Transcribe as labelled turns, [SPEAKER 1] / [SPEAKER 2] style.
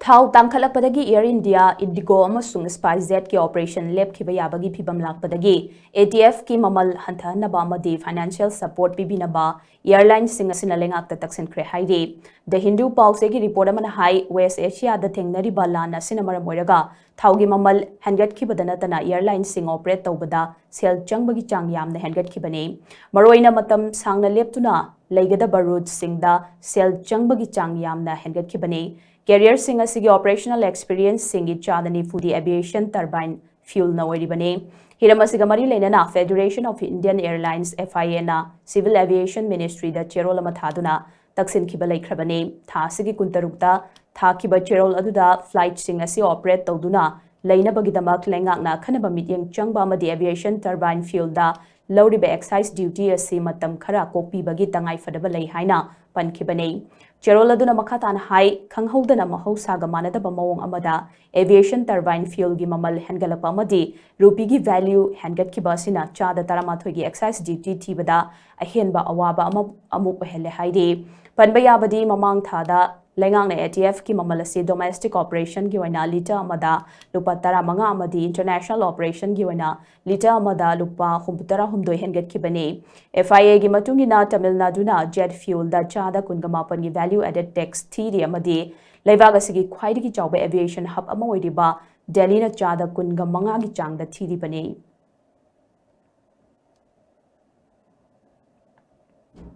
[SPEAKER 1] Thau tangkhalakpadagi Air India, Indigo amasung Spicejet ki operation lepkhiba yabagi phibam lakpadagi ATF ki mamal hanthanaba amadi financial support pibinaba airlines sing asina lengak ta taksinkhre haire. The Hindu Pulse ki report amana hai West Asia da thengnariba lana sinamara moiraga thaugi mamal hangat khibadana tana airlines sing operate tawbada sel changbagi chang yamna hangat khibane. Maroina matam sangna leptuna leigadaba route singda sel changbagi chang yamna hangat khibane. Carrier sing asigi operational experience singi chadani fudi aviation turbine fuel na oiribane. Hiramasiga mari lenana Federation of Indian Airlines FIA na Civil Aviation Ministry da cherol ama thaduna taksin khiba laikhrabane. Tha sigi kuntarukta tha khiba cherol aduda flight sing asi operate tawduna lainabagidamak lengakna khanaba mityeng changba amadi aviation turbine fuel da lawriba excise duty asi matam khara kokpibagi tangai fadaba lai haina pankhibane. Cherol aduna makhatana hai khanghodana mahausaga manadaba mawong amada aviation turbine fuel gi mamal hengalapa amadi rupee gi value hengat ki basina chada taramathoi gi excise duty thibada ahenba awaba amuk hele haide panba yabadi mamang thada lengang na ATF ki mamal asi domestic operation gi waina lita amada lupa tara manga amadi international operation gi waina lita amada lupa humputara humdoi hengat ki bane FIA gi matungina Tamil Nadu na jet fuel da chada kungamapan gi value added tax thiri amadi leibaga sigi khwaidi gi chawba aviation hub ama oiriba Delhi na chada kunga manga gi changda thiri bane